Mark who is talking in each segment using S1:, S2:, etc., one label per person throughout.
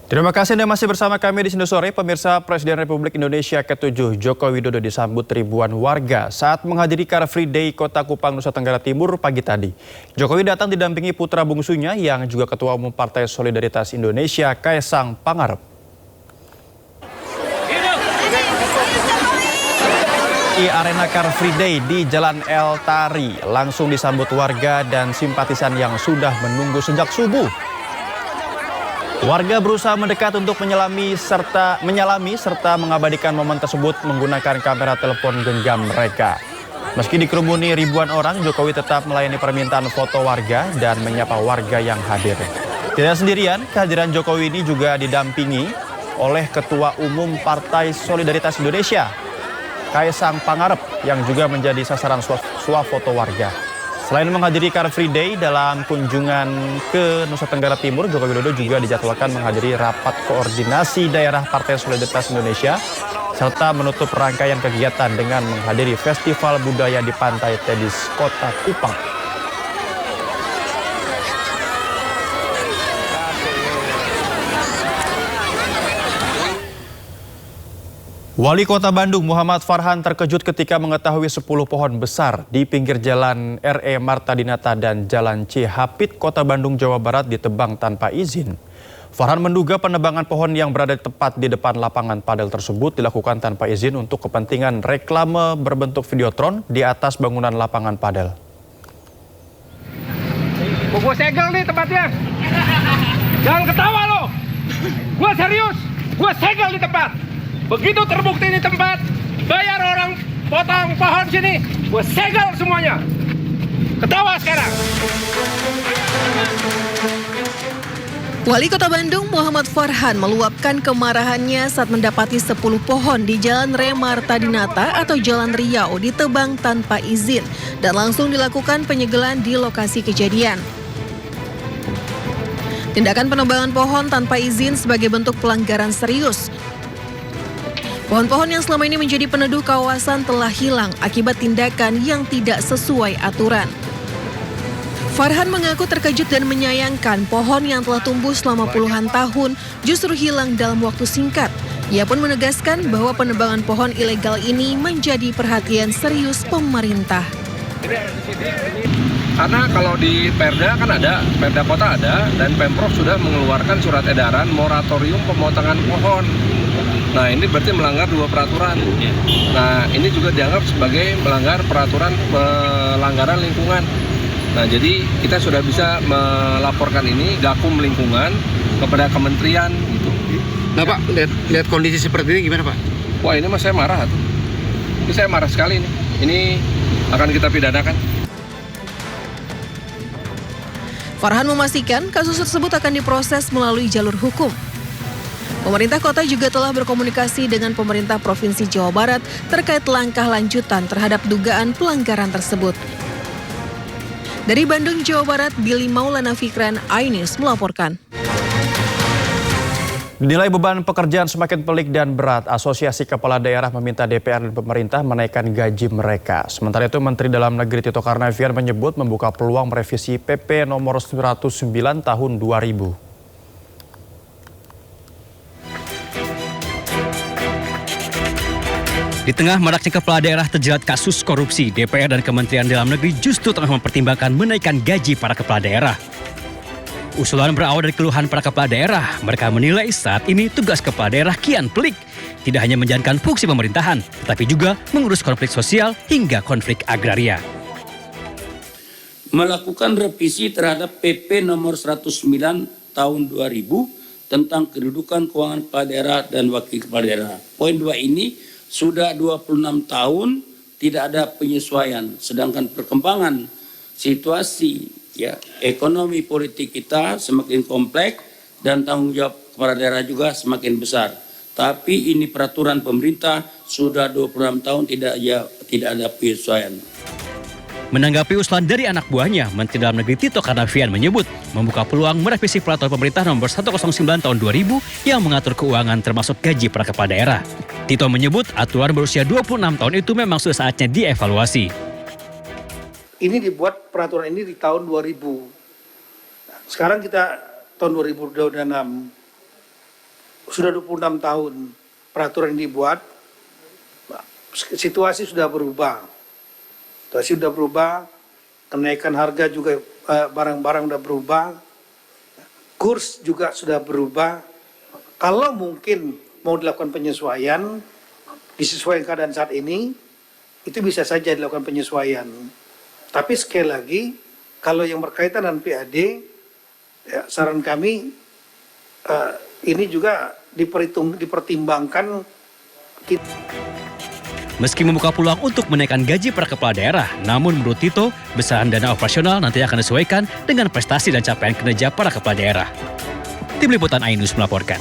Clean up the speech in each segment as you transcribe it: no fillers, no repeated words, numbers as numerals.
S1: Terima kasih Anda masih bersama kami di Sindo Sore. Pemirsa, Presiden Republik Indonesia ke-7 Joko Widodo disambut ribuan warga saat menghadiri Car Free Day Kota Kupang, Nusa Tenggara Timur pagi tadi. Jokowi datang didampingi putra bungsunya yang juga Ketua Umum Partai Solidaritas Indonesia, Kaesang Pangarep. Di arena Car Free Day di Jalan El Tari langsung disambut warga dan simpatisan yang sudah menunggu sejak subuh. Warga berusaha mendekat untuk menyalami serta mengabadikan momen tersebut menggunakan kamera telepon genggam mereka. Meski dikerumuni ribuan orang, Jokowi tetap melayani permintaan foto warga dan menyapa warga yang hadir. Tidak sendirian, kehadiran Jokowi ini juga didampingi oleh Ketua Umum Partai Solidaritas Indonesia, Kaesang Pangarep, yang juga menjadi sasaran swafoto warga. Selain menghadiri Car Free Day, dalam kunjungan ke Nusa Tenggara Timur, Joko Widodo juga dijadwalkan menghadiri rapat koordinasi daerah Partai Solidaritas Indonesia, serta menutup rangkaian kegiatan dengan menghadiri Festival Budaya di Pantai Tedis, Kota Kupang. Wali Kota Bandung Muhammad Farhan terkejut ketika mengetahui 10 pohon besar di pinggir Jalan R.E. Marta Dinata dan Jalan C. Hapit, Kota Bandung, Jawa Barat ditebang tanpa izin. Farhan menduga penebangan pohon yang berada tepat di depan lapangan padel tersebut dilakukan tanpa izin untuk kepentingan reklame berbentuk videotron di atas bangunan lapangan padel.
S2: Gue segel nih tempatnya. Jangan ketawa lo. Gue serius. Gue segel di tempat. Begitu terbukti di tempat, bayar orang potong pohon sini, gue segel semuanya. Ketawa sekarang.
S3: Wali Kota Bandung Muhammad Farhan meluapkan kemarahannya saat mendapati 10 pohon di Jalan R.E. Marta Dinata atau Jalan Riau ditebang tanpa izin dan langsung dilakukan penyegelan di lokasi kejadian. Tindakan penebangan pohon tanpa izin sebagai bentuk pelanggaran serius. Pohon-pohon yang selama ini menjadi peneduh kawasan telah hilang akibat tindakan yang tidak sesuai aturan. Farhan mengaku terkejut dan menyayangkan pohon yang telah tumbuh selama puluhan tahun justru hilang dalam waktu singkat. Ia pun menegaskan bahwa penebangan pohon ilegal ini menjadi perhatian serius pemerintah.
S2: Karena kalau di Perda kan ada, Perda Kota ada, dan Pemprov sudah mengeluarkan surat edaran moratorium pemotongan pohon. Nah, ini berarti melanggar 2 peraturan. Nah, ini juga dianggap sebagai melanggar peraturan pelanggaran lingkungan. Nah, jadi kita sudah bisa melaporkan ini Gakum Lingkungan kepada kementerian gitu.
S4: Nah Pak, lihat kondisi seperti ini gimana Pak?
S2: Wah, ini mas saya marah tuh. Ini saya marah sekali nih. Ini akan kita pidanakan.
S3: Farhan memastikan kasus tersebut akan diproses melalui jalur hukum. Pemerintah kota juga telah berkomunikasi dengan pemerintah Provinsi Jawa Barat terkait langkah lanjutan terhadap dugaan pelanggaran tersebut. Dari Bandung, Jawa Barat, Billy Maulana Fikran, iNews melaporkan.
S1: Nilai beban pekerjaan semakin pelik dan berat. Asosiasi Kepala Daerah meminta DPR dan pemerintah menaikkan gaji mereka. Sementara itu, Menteri Dalam Negeri Tito Karnavian menyebut membuka peluang merevisi PP nomor 109 tahun 2000.
S5: Di tengah maraknya kepala daerah terjerat kasus korupsi, DPR dan Kementerian Dalam Negeri justru tengah mempertimbangkan menaikkan gaji para kepala daerah. Usulan berawal dari keluhan para kepala daerah. Mereka menilai saat ini tugas kepala daerah kian pelik. Tidak hanya menjalankan fungsi pemerintahan, tetapi juga mengurus konflik sosial hingga konflik agraria.
S6: Melakukan revisi terhadap PP nomor 109 tahun 2000 tentang kedudukan keuangan kepala daerah dan wakil kepala daerah. Poin 2 ini sudah 26 tahun tidak ada penyesuaian, sedangkan perkembangan situasi ekonomi politik kita semakin kompleks dan tanggung jawab kepala daerah juga semakin besar. Tapi ini peraturan pemerintah sudah 26 tahun tidak ada penyesuaian.
S5: Menanggapi usulan dari anak buahnya, Menteri Dalam Negeri Tito Karnavian menyebut membuka peluang merevisi peraturan pemerintah nomor 109 tahun 2000 yang mengatur keuangan termasuk gaji para kepala daerah. Tito menyebut aturan berusia 26 tahun itu memang sudah saatnya dievaluasi.
S7: Ini dibuat peraturan ini di tahun 2000. Sekarang kita tahun 2026. sudah 26 tahun peraturan dibuat, situasi sudah berubah. Kenaikan harga juga barang-barang sudah berubah, kurs juga sudah berubah. Kalau mungkin mau dilakukan penyesuaian, disesuaikan keadaan saat ini, itu bisa saja dilakukan penyesuaian. Tapi sekali lagi, kalau yang berkaitan dengan PAD, ya, saran kami ini juga dipertimbangkan.
S5: Meski membuka peluang untuk menaikkan gaji para kepala daerah, namun menurut Tito, besaran dana operasional nanti akan disesuaikan dengan prestasi dan capaian kinerja para kepala daerah. Tim Liputan Ainus melaporkan.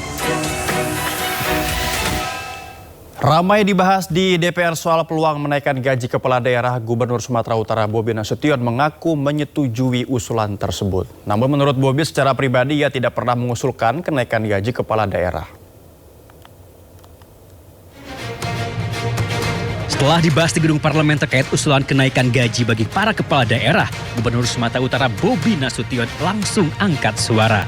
S1: Ramai dibahas di DPR soal peluang menaikkan gaji kepala daerah. Gubernur Sumatera Utara Bobi Nasution mengaku menyetujui usulan tersebut. Namun menurut Bobi secara pribadi ia tidak pernah mengusulkan kenaikan gaji kepala daerah.
S5: Setelah dibahas di gedung parlemen terkait usulan kenaikan gaji bagi para kepala daerah, Gubernur Sumatera Utara Bobi Nasution langsung angkat suara.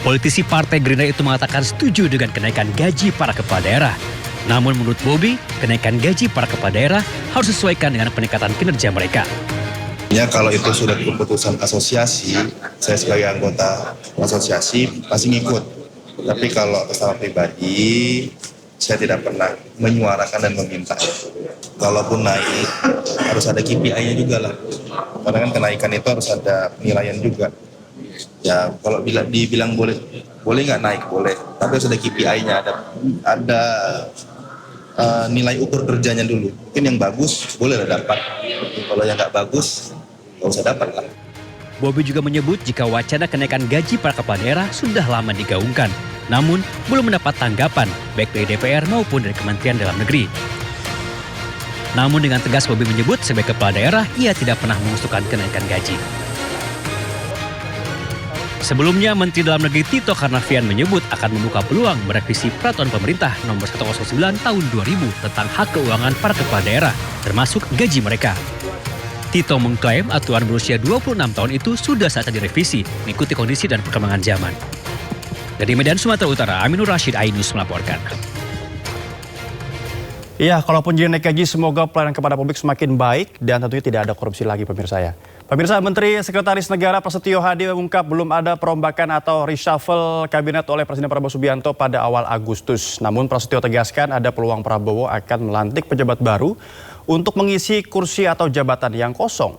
S5: Politisi Partai Gerindra itu mengatakan setuju dengan kenaikan gaji para kepala daerah. Namun menurut Bobi, kenaikan gaji para kepala daerah harus disesuaikan dengan peningkatan kinerja mereka.
S8: Ya, kalau itu sudah keputusan asosiasi, saya sebagai anggota asosiasi pasti ngikut. Tapi kalau secara pribadi, saya tidak pernah menyuarakan dan meminta. Kalaupun naik, harus ada KPI-nya juga lah. Karena kan kenaikan itu harus ada penilaian juga. Ya, kalau dibilang boleh nggak naik, boleh. Tapi harus ada KPI-nya, ada nilai ukur kerjanya dulu. Mungkin yang bagus boleh lah dapat. Kalau yang nggak bagus, nggak usah dapat lah.
S5: Bobi juga menyebut jika wacana kenaikan gaji para kepala daerah sudah lama digaungkan, namun belum mendapat tanggapan baik dari DPR maupun dari Kementerian Dalam Negeri. Namun dengan tegas Bobi menyebut sebagai kepala daerah ia tidak pernah mengusulkan kenaikan gaji. Sebelumnya, Menteri Dalam Negeri Tito Karnavian menyebut akan membuka peluang merevisi Peraturan Pemerintah Nomor 109 Tahun 2000 tentang hak keuangan para kepala daerah, termasuk gaji mereka. Tito mengklaim aturan berusia 26 tahun itu sudah saatnya direvisi, mengikuti kondisi dan perkembangan zaman. Dari Medan, Sumatera Utara, Aminur Rashid, Ainus melaporkan.
S1: Iya, kalaupun jadi naik gaji, semoga pelayanan kepada publik semakin baik dan tentunya tidak ada korupsi lagi pemirsa ya. Pemirsa, Menteri Sekretaris Negara Prasetyo Hadi mengungkap belum ada perombakan atau reshuffle kabinet oleh Presiden Prabowo Subianto pada awal Agustus. Namun Prasetyo tegaskan ada peluang Prabowo akan melantik pejabat baru untuk mengisi kursi atau jabatan yang kosong.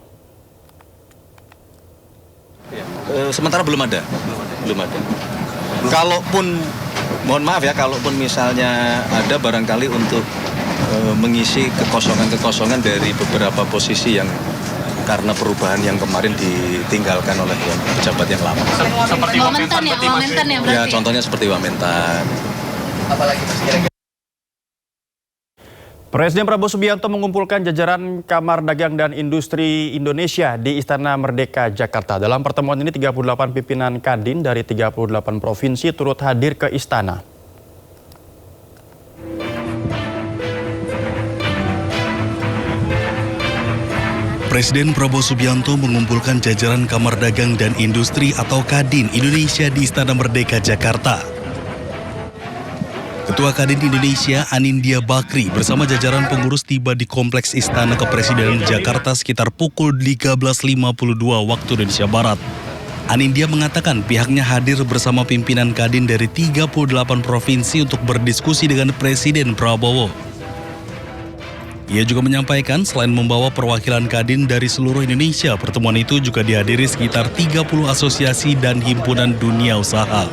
S9: Sementara belum ada. Kalaupun, mohon maaf ya, kalaupun misalnya ada barangkali untuk mengisi kekosongan dari beberapa posisi yang karena perubahan yang kemarin ditinggalkan oleh pejabat yang lama.
S10: Seperti Wamentan ya berarti?
S9: Ya, contohnya seperti Wamentan.
S10: Apalagi Mas kira-kira?
S1: Presiden Prabowo Subianto mengumpulkan jajaran Kamar Dagang dan Industri Indonesia di Istana Merdeka, Jakarta. Dalam pertemuan ini 38 pimpinan Kadin dari 38 provinsi turut hadir ke istana.
S11: Presiden Prabowo Subianto mengumpulkan jajaran Kamar Dagang dan Industri atau Kadin Indonesia di Istana Merdeka, Jakarta. Ketua Kadin Indonesia Anindya Bakri bersama jajaran pengurus tiba di Kompleks Istana Kepresidenan Jakarta sekitar pukul 13.52 waktu Indonesia Barat. Anindya mengatakan pihaknya hadir bersama pimpinan Kadin dari 38 provinsi untuk berdiskusi dengan Presiden Prabowo. Ia juga menyampaikan selain membawa perwakilan Kadin dari seluruh Indonesia, pertemuan itu juga dihadiri sekitar 30 asosiasi dan himpunan dunia usaha.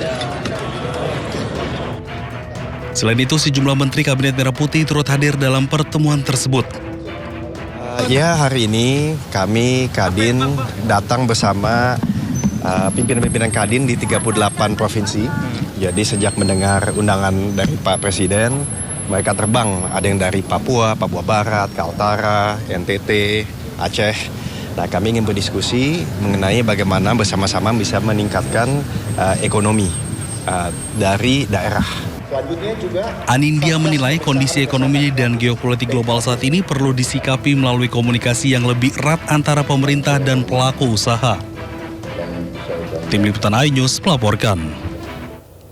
S11: Selain itu, sejumlah Menteri Kabinet Merah Putih turut hadir dalam pertemuan tersebut.
S12: Ya, hari ini kami Kadin datang bersama pimpinan-pimpinan Kadin di 38 provinsi. Jadi sejak mendengar undangan dari Pak Presiden, mereka terbang, ada yang dari Papua, Papua Barat, Kaltara, NTT, Aceh. Nah, kami ingin berdiskusi mengenai bagaimana bersama-sama bisa meningkatkan ekonomi dari daerah.
S11: Anindya menilai kondisi ekonomi dan geopolitik global saat ini perlu disikapi melalui komunikasi yang lebih erat antara pemerintah dan pelaku usaha. Tim Liputan Ainus melaporkan.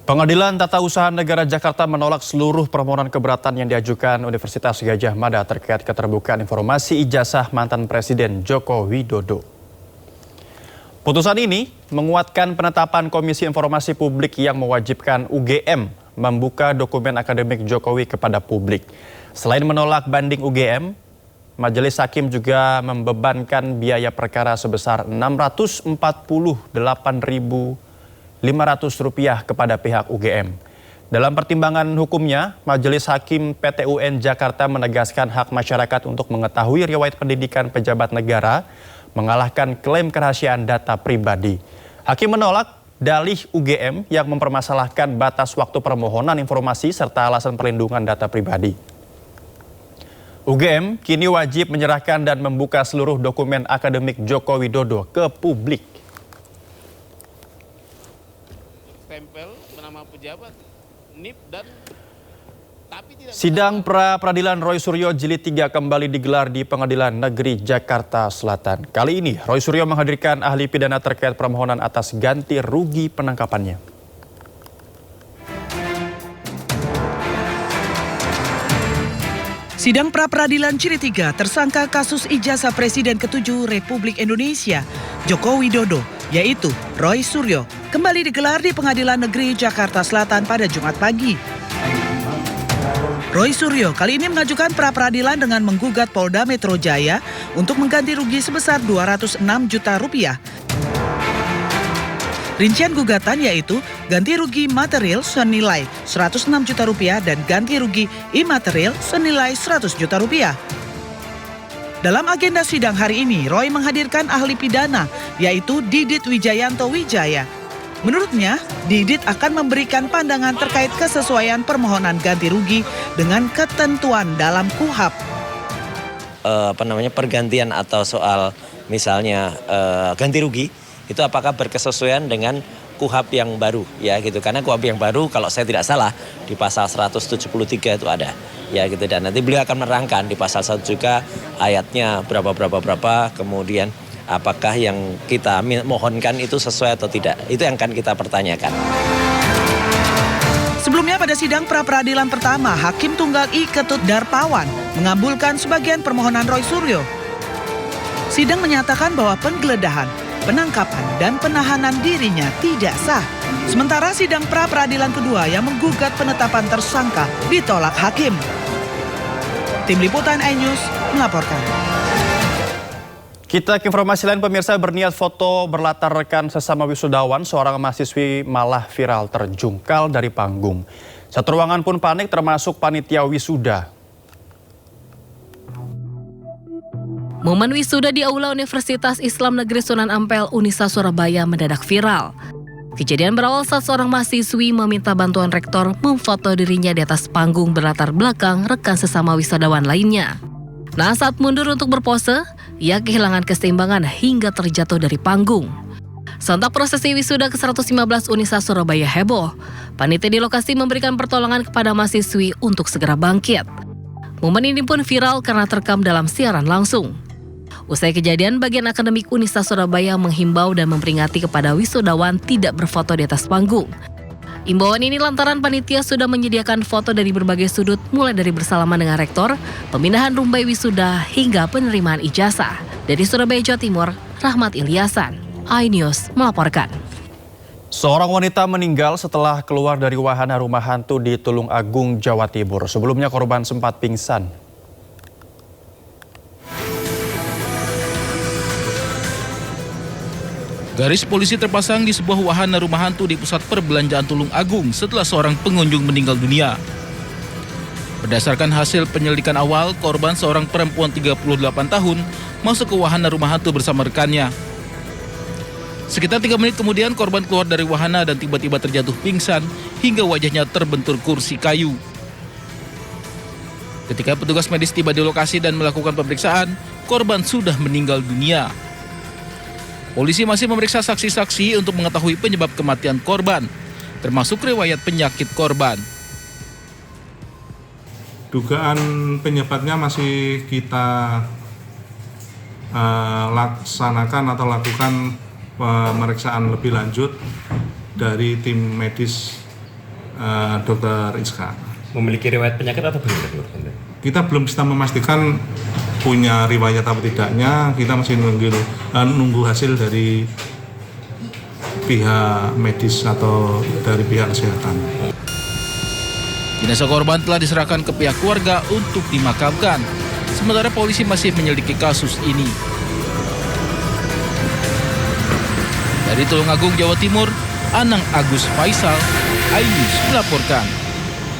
S1: Pengadilan Tata Usaha Negara Jakarta menolak seluruh permohonan keberatan yang diajukan Universitas Gadjah Mada terkait keterbukaan informasi ijazah mantan Presiden Joko Widodo. Putusan ini menguatkan penetapan Komisi Informasi Publik yang mewajibkan UGM membuka dokumen akademik Jokowi kepada publik. Selain menolak banding UGM, Majelis Hakim juga membebankan biaya perkara sebesar Rp648.500 kepada pihak UGM. Dalam pertimbangan hukumnya, Majelis Hakim PT UN Jakarta menegaskan hak masyarakat untuk mengetahui riwayat pendidikan pejabat negara, mengalahkan klaim kerahasiaan data pribadi. Hakim menolak dalih UGM yang mempermasalahkan batas waktu permohonan informasi serta alasan perlindungan data pribadi. UGM kini wajib menyerahkan dan membuka seluruh dokumen akademik Joko Widodo ke publik.
S13: Stempel bernama pejabat, NIP dan
S1: Sidang pra-peradilan Roy Suryo Jilid 3 kembali digelar di Pengadilan Negeri Jakarta Selatan. Kali ini Roy Suryo menghadirkan ahli pidana terkait permohonan atas ganti rugi penangkapannya.
S14: Sidang pra-peradilan Jilid 3 tersangka kasus ijazah Presiden ke-7 Republik Indonesia Joko Widodo, yaitu Roy Suryo, kembali digelar di Pengadilan Negeri Jakarta Selatan pada Jumat pagi. Roy Suryo kali ini mengajukan pra-peradilan dengan menggugat Polda Metro Jaya untuk mengganti rugi sebesar Rp206 juta. Rincian gugatan yaitu ganti rugi material senilai Rp106 juta dan ganti rugi imaterial senilai Rp100 juta. Dalam agenda sidang hari ini, Roy menghadirkan ahli pidana yaitu Didit Wijayanto Wijaya. Menurutnya, Didit akan memberikan pandangan terkait kesesuaian permohonan ganti rugi dengan ketentuan dalam KUHAP.
S15: Pergantian atau soal misalnya ganti rugi itu apakah berkesesuaian dengan KUHAP yang baru ya gitu, karena KUHAP yang baru kalau saya tidak salah di pasal 173 itu ada ya gitu, dan nanti beliau akan menerangkan di pasal 1 juga ayatnya berapa kemudian apakah yang kita mohonkan itu sesuai atau tidak, itu yang akan kita pertanyakan.
S14: Sebelumnya pada sidang pra-peradilan pertama, Hakim Tunggal I Ketut Darpawan mengabulkan sebagian permohonan Roy Suryo. Sidang menyatakan bahwa penggeledahan, penangkapan, dan penahanan dirinya tidak sah. Sementara sidang pra-peradilan kedua yang menggugat penetapan tersangka ditolak hakim. Tim Liputan iNews melaporkan.
S1: Kita ke informasi lain, pemirsa. Berniat foto berlatar rekan sesama wisudawan, seorang mahasiswi malah viral terjungkal dari panggung. Satu ruangan pun panik termasuk panitia wisuda.
S3: Momen wisuda di Aula Universitas Islam Negeri Sunan Ampel Unisa Surabaya mendadak viral. Kejadian berawal saat seorang mahasiswi meminta bantuan rektor memfoto dirinya di atas panggung berlatar belakang rekan sesama wisudawan lainnya. Nah, saat mundur untuk berpose, ia kehilangan keseimbangan hingga terjatuh dari panggung. Sontak prosesi wisuda ke-115 Unisa Surabaya heboh. Panitia di lokasi memberikan pertolongan kepada mahasiswi untuk segera bangkit. Momen ini pun viral karena terekam dalam siaran langsung. Usai kejadian, bagian akademik Unisa Surabaya menghimbau dan memperingati kepada wisudawan tidak berfoto di atas panggung. Imbauan ini lantaran panitia sudah menyediakan foto dari berbagai sudut, mulai dari bersalaman dengan rektor, pemindahan rumbai wisuda, hingga penerimaan ijazah. Dari Surabaya, Jawa Timur, Rahmat Ilyasan, iNews melaporkan.
S1: Seorang wanita meninggal setelah keluar dari wahana rumah hantu di Tulung Agung, Jawa Timur. Sebelumnya korban sempat pingsan.
S13: Garis polisi terpasang di sebuah wahana rumah hantu di pusat perbelanjaan Tulung Agung setelah seorang pengunjung meninggal dunia. Berdasarkan hasil penyelidikan awal, korban seorang perempuan 38 tahun masuk ke wahana rumah hantu bersama rekannya. Sekitar 3 menit kemudian korban keluar dari wahana dan tiba-tiba terjatuh pingsan hingga wajahnya terbentur kursi kayu. Ketika petugas medis tiba di lokasi dan melakukan pemeriksaan, korban sudah meninggal dunia. Polisi masih memeriksa saksi-saksi untuk mengetahui penyebab kematian korban, termasuk riwayat penyakit korban.
S16: Dugaan penyebabnya masih kita laksanakan atau lakukan pemeriksaan lebih lanjut dari tim medis Dr. Iska.
S17: Memiliki riwayat penyakit atau belum?
S16: Kita belum bisa memastikan punya riwayat atau tidaknya. Kita masih nunggu hasil dari pihak medis atau dari pihak kesehatan.
S13: Jenazah korban telah diserahkan ke pihak keluarga untuk dimakamkan. Sementara polisi masih menyelidiki kasus ini. Dari Tulungagung, Jawa Timur, Anang Agus Faisal, iNews melaporkan.